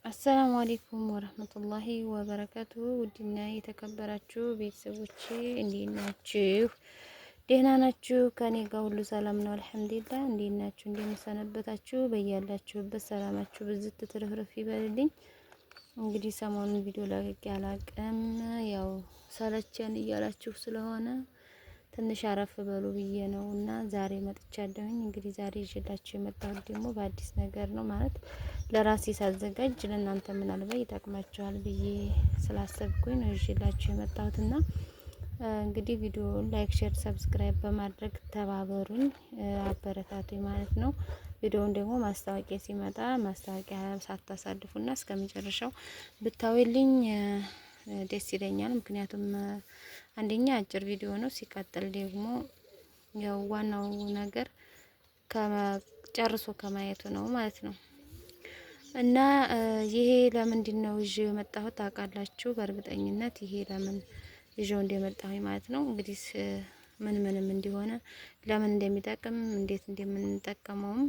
አሰላሙ አሌይኩም ወረህመቱላሂ ወበረከቱ። ውድና የተከበራችሁ ቤተሰቦቼ እንዴት ናችሁ? ደህና ናችሁ? ከኔ ጋር ሁሉ ሰላም ነው አልሐምዱሊላህ። እንዴት ናችሁ? እንደምሰነበታችሁ በያላችሁበት ሰላማችሁ ብዝት ትርፍርፍ ይበልልኝ። እንግዲህ ሰሞኑን ቪዲዮ ለቅቄ አላቅም፣ ያው ሰለቸን እያላችሁ ስለሆነ ትንሽ አረፍ በሉ ብዬ ነው እና ዛሬ መጥቻለሁኝ። እንግዲህ ዛሬ ይዤላችሁ የመጣሁት ደግሞ በአዲስ ነገር ነው ማለት ለራሴ ሳዘጋጅ ለእናንተ ምናልባት ይጠቅማችኋል ብዬ ስላሰብኩኝ ነው ይዤላችሁ የመጣሁትና እንግዲህ ቪዲዮውን ላይክ፣ ሼር፣ ሰብስክራይብ በማድረግ ተባበሩኝ፣ አበረታቱኝ ማለት ነው። ቪዲዮውን ደግሞ ማስታወቂያ ሲመጣ ማስታወቂያ ሳታሳልፉና እስከመጨረሻው ብታዩልኝ ደስ ይለኛል። ምክንያቱም አንደኛ አጭር ቪዲዮ ነው፣ ሲቀጥል ደግሞ ያው ዋናው ነገር ጨርሶ ከማየቱ ነው ማለት ነው። እና ይሄ ለምንድን ነው ይዤ የመጣሁት ታውቃላችሁ? በእርግጠኝነት ይሄ ለምን ይዤው እንደመጣሁኝ ማለት ነው። እንግዲህ ምንም እንዲሆነ ለምን እንደሚጠቅም እንዴት እንደምንጠቀመውም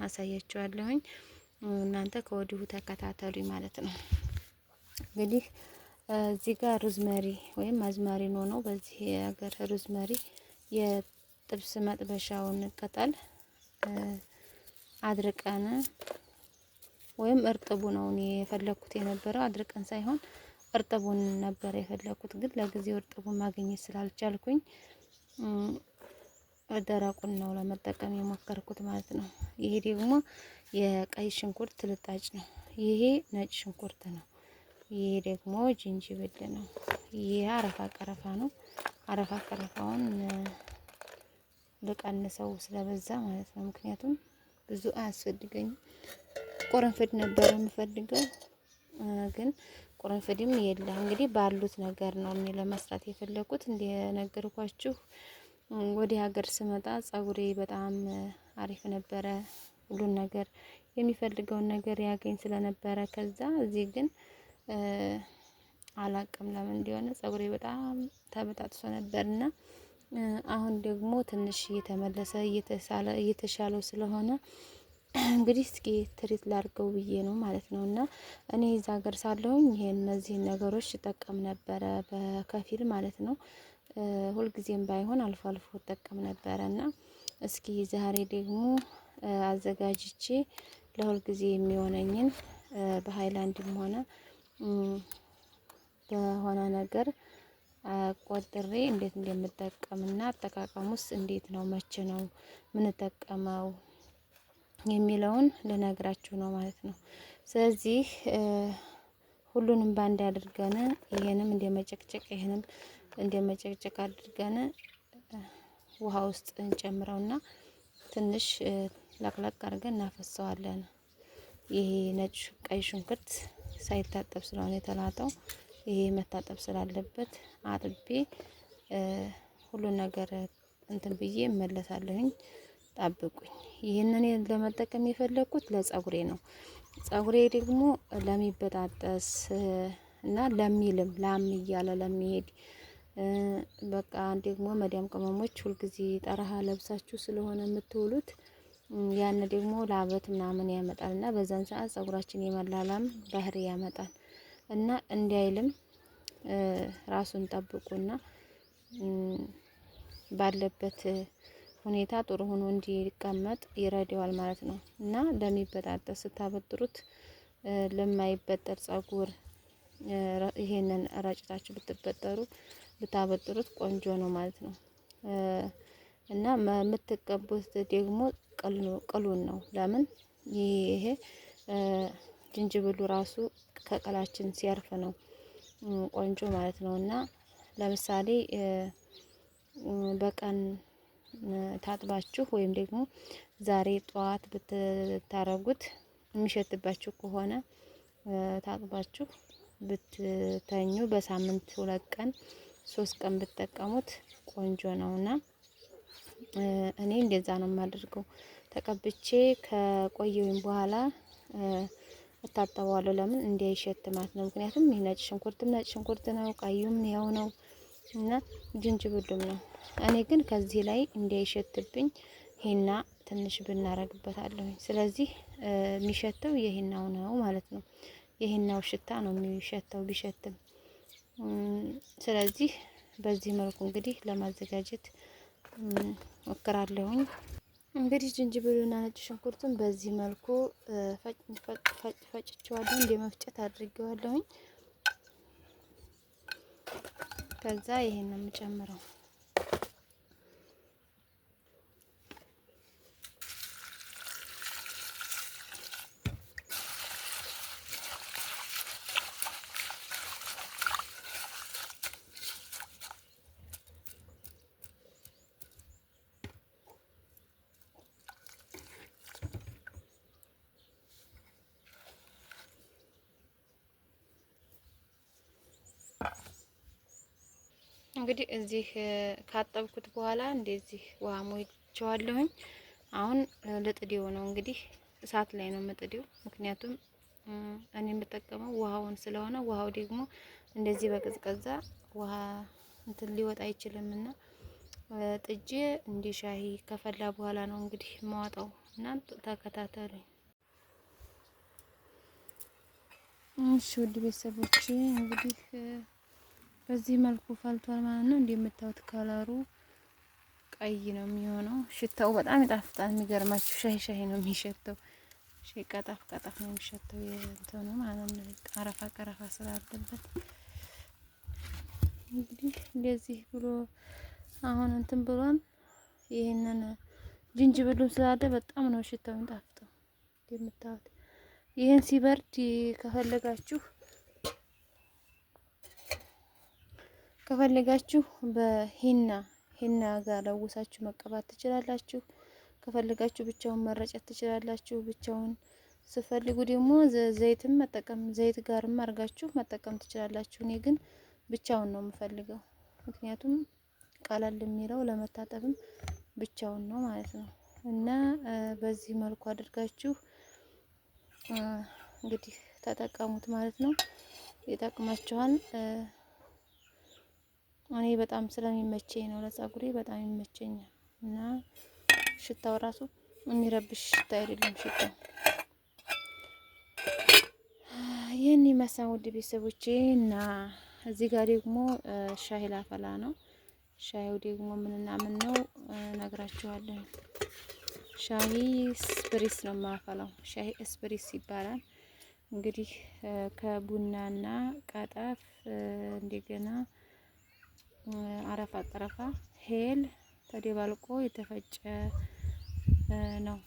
አሳያችኋለሁኝ። እናንተ ከወዲሁ ተከታተሉኝ ማለት ነው። እንግዲህ እዚህ ጋር ሩዝመሪ ወይም አዝማሪኖ ነው በዚህ ሀገር ሩዝመሪ የጥብስ መጥበሻውን ቅጠል አድርቀን ወይም እርጥቡ ነው እኔ የፈለኩት የነበረው፣ አድርቀን ሳይሆን እርጥቡን ነበር የፈለኩት። ግን ለጊዜው እርጥቡን ማግኘት ስላልቻልኩኝ ደረቁን ነው ለመጠቀም የሞከርኩት ማለት ነው። ይሄ ደግሞ የቀይ ሽንኩርት ልጣጭ ነው። ይሄ ነጭ ሽንኩርት ነው። ይሄ ደግሞ ጅንጅብል ነው። ይሄ አረፋ ቀረፋ ነው። አረፋ ቀረፋውን ልቀንሰው ስለበዛ ማለት ነው። ምክንያቱም ብዙ አያስፈልገኝም። ቁርንፍድ ነበር የምፈልገው ግን ቁርንፍድም የለም። እንግዲህ ባሉት ነገር ነው እኔ ለመስራት የፈለኩት። እንደነገርኳችሁ ወደ ሀገር ስመጣ ጸጉሬ በጣም አሪፍ ነበረ። ሁሉን ነገር የሚፈልገውን ነገር ያገኝ ስለነበረ ከዛ እዚህ ግን አላቅም ለምን እንደሆነ ጸጉሬ በጣም ተበጣጥሶ ነበርና አሁን ደግሞ ትንሽ እየተመለሰ እየተሻለው ስለሆነ እንግዲህ እስኪ ትሪት ላድርገው ብዬ ነው ማለት ነው። እና እኔ እዛ ሀገር ሳለሁኝ እነዚህን ነገሮች እጠቀም ነበረ በከፊል ማለት ነው። ሁልጊዜም ባይሆን አልፎ አልፎ እጠቀም ነበረ እና እስኪ ዛሬ ደግሞ አዘጋጅቼ ለሁልጊዜ የሚሆነኝን በሃይላንድም ሆነ በሆነ ነገር ቆጥሬ እንዴት እንደምጠቀምና አጠቃቀሙስ እንዴት ነው፣ መቼ ነው ምንጠቀመው የሚለውን ልነግራችሁ ነው ማለት ነው። ስለዚህ ሁሉንም ባንድ አድርገን ይሄንም እንደመጨቅጨቅ ይሄንም እንደመጨቅጨቅ አድርገን ውሃ ውስጥ እንጨምረውና ትንሽ ለቅለቅ አድርገን እናፈሰዋለን። ይሄ ነጭ ቀይ ሽንኩርት ሳይታጠብ ስለሆነ የተላጠው ይሄ መታጠብ ስላለበት አጥቤ ሁሉን ነገር እንትን ብዬ እመለሳለሁኝ። ጠብቁኝ። ይህንን ለመጠቀም የፈለኩት ለጸጉሬ ነው። ጸጉሬ ደግሞ ለሚበጣጠስ እና ለሚልም ላም እያለ ለሚሄድ በቃ ደግሞ መዲያም ቅመሞች ሁልጊዜ ጠረሃ ለብሳችሁ ስለሆነ የምትውሉት ያን ደግሞ ላበት ምናምን ያመጣል እና በዛን ሰዓት ጸጉራችን የመላላም ባህሪ ያመጣል እና እንዳይልም ራሱን ጠብቁና ባለበት ሁኔታ ጥሩ ሆኖ እንዲቀመጥ ይረዳዋል ማለት ነው። እና ለሚበጣጠስ ስታበጥሩት ለማይበጠር ጸጉር ይሄንን ረጭታችሁ ብታበጥሩት ቆንጆ ነው ማለት ነው። እና የምትቀቡት ደግሞ ቅሉን ነው። ለምን ይሄ ጅንጅብሉ ራሱ ከቅላችን ሲያርፍ ነው ቆንጆ ማለት ነው። እና ለምሳሌ በቀን ታጥባችሁ ወይም ደግሞ ዛሬ ጠዋት ብታረጉት የሚሸትባችሁ ከሆነ ታጥባችሁ ብትተኙ በሳምንት 2 ቀን 3 ቀን ብትጠቀሙት ቆንጆ ነውና እኔ እንደዛ ነው የማደርገው። ተቀብቼ ከቆየሁኝ በኋላ እታጠበዋለሁ። ለምን እንዳይሸት ማለት ነው። ምክንያቱም ነጭ ሽንኩርትም ነጭ ሽንኩርት ነው፣ ቀዩም ያው ነው እና ጅንጅብሉም ነው። እኔ ግን ከዚህ ላይ እንዳይሸትብኝ ሂና ትንሽ ብናረግበታለሁ። ስለዚህ የሚሸተው የሂናው ነው ማለት ነው። ይሄናው ሽታ ነው የሚሸተው ቢሸትም። ስለዚህ በዚህ መልኩ እንግዲህ ለማዘጋጀት ሞክራለሁኝ። እንግዲህ ዝንጅብሉና ነጭ ሽንኩርቱን በዚህ መልኩ ፈጭቸዋለሁ። እንደ መፍጨት አድርጌዋለሁኝ። ከዛ ይሄን ነው የምጨምረው። እንግዲህ እዚህ ካጠብኩት በኋላ እንደዚህ ውሃ ሞይቼዋለሁኝ። አሁን ልጥዴው ነው እንግዲህ እሳት ላይ ነው የምጥዴው። ምክንያቱም እኔ የምጠቀመው ውሃውን ስለሆነ ውሃው ደግሞ እንደዚህ በቅዝቀዛ ውሃ እንትን ሊወጣ አይችልምና ጥጄ እንዲ ሻሂ ከፈላ በኋላ ነው እንግዲህ ማዋጣው እና ተከታተሉኝ። እሺ ውድ ቤተሰቦቼ እንግዲህ በዚህ መልኩ ፈልቷል ማለት ነው። እንደምታዩት ከለሩ ቀይ ነው የሚሆነው። ሽታው በጣም ይጣፍጣል። የሚገርማችሁ ሻሂ ነው የሚሸተው። ሻሂ ቀጠፍ ነው የሚሸተው የእንትኑ ማለት ነው። ቀረፋ ስላለበት እንግዲህ እንደዚህ ብሎ አሁን እንትን ብሏል። ይሄንን ዝንጅብሉን ስላለ በጣም ነው ሽታው የሚጣፍጠው እንደምታዩት። ይሄን ሲበርድ ከፈለጋችሁ በሂና ጋር ለውሳችሁ መቀባት ትችላላችሁ። ከፈለጋችሁ ብቻውን መረጨት ትችላላችሁ። ብቻውን ስፈልጉ ደግሞ ዘይት ጋርም አድርጋችሁ መጠቀም ትችላላችሁ። እኔ ግን ብቻውን ነው የምፈልገው፣ ምክንያቱም ቀለል የሚለው ለመታጠብም ብቻውን ነው ማለት ነው። እና በዚህ መልኩ አድርጋችሁ እንግዲህ ተጠቀሙት ማለት ነው። ይጠቅማችኋል። እኔ በጣም ስለሚመቸኝ ነው፣ ለጸጉሬ በጣም ይመቸኛል። እና ሽታው ራሱ የሚረብሽ ሽታ አይደለም። ሽታው ይህን ይመስላል ውድ ቤተሰቦቼ። እና እዚህ ጋር ደግሞ ሻሂ ላፈላ ነው። ሻሂው ደግሞ ምንና ምን ነው ነግራችኋለሁ። ሻሂ ስፕሪስ ነው የማፈላው። ሻሂ ስፕሪስ ይባላል። እንግዲህ ከቡናና ቀጠፍ እንደገና አረፋ ቀረፋ ሄል ተደባልቆ የተፈጨ ነው።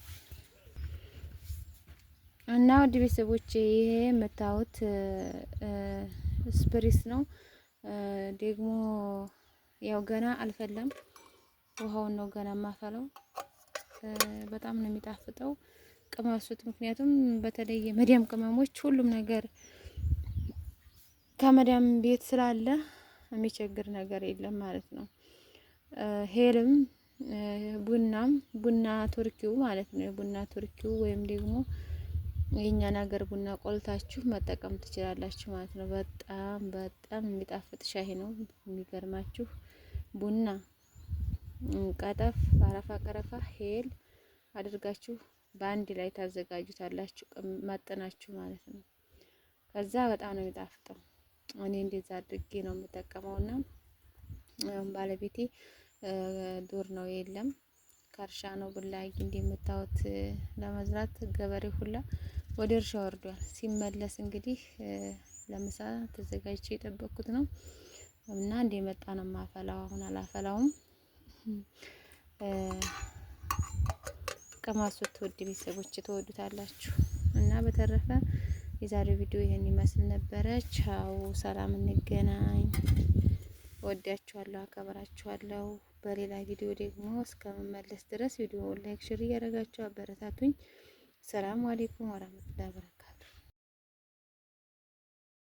እና ውድ ቤተሰቦቼ ይሄ የምታዩት ስፕሪስ ነው። ደግሞ ያው ገና አልፈለም፣ ውሃውን ነው ገና የማፈለው። በጣም ነው የሚጣፍጠው። ቅመሱት። ምክንያቱም በተለይ የመዲያም ቅመሞች ሁሉም ነገር ከመዲያም ቤት ስላለ የሚቸግር ነገር የለም ማለት ነው። ሄልም ቡና ቱርኪው ማለት ነው። የቡና ቱርኪው ወይም ደግሞ የኛን ሀገር ቡና ቆልታችሁ መጠቀም ትችላላችሁ ማለት ነው። በጣም የሚጣፍጥ ሻሂ ነው። የሚገርማችሁ ቡና፣ ቀጠፍ፣ አረፋ ቀረፋ፣ ሄል አድርጋችሁ በአንድ ላይ ታዘጋጁታላችሁ መጥናችሁ ማለት ነው። ከዛ በጣም ነው የሚጣፍጠው። እኔ እንደዛ አድርጌ ነው የምጠቀመውና ባለቤቴ ዱር ነው የለም ከእርሻ ነው ብላይ እንደምታዩት ለመዝራት ገበሬ ሁላ ወደ እርሻ ወርዷል። ሲመለስ እንግዲህ ለምሳ ተዘጋጅቼ የጠበቅኩት ነው እና እንደመጣ ነው ማፈላው። አሁን አላፈላውም። ቀማሱት ውድ ቤተሰቦች ተወዱታላችሁ። እና በተረፈ የዛሬው ቪዲዮ ይሄን ይመስል ነበረ። ቻው፣ ሰላም፣ እንገናኝ። ወዳችኋለሁ፣ አከብራችኋለሁ። በሌላ ቪዲዮ ደግሞ እስከመመለስ ድረስ ቪዲዮውን ላይክ፣ ሼር እያደረጋችሁ አበረታቱኝ። ሰላም አለይኩም ወራህመቱላሂ ወበረካቱ።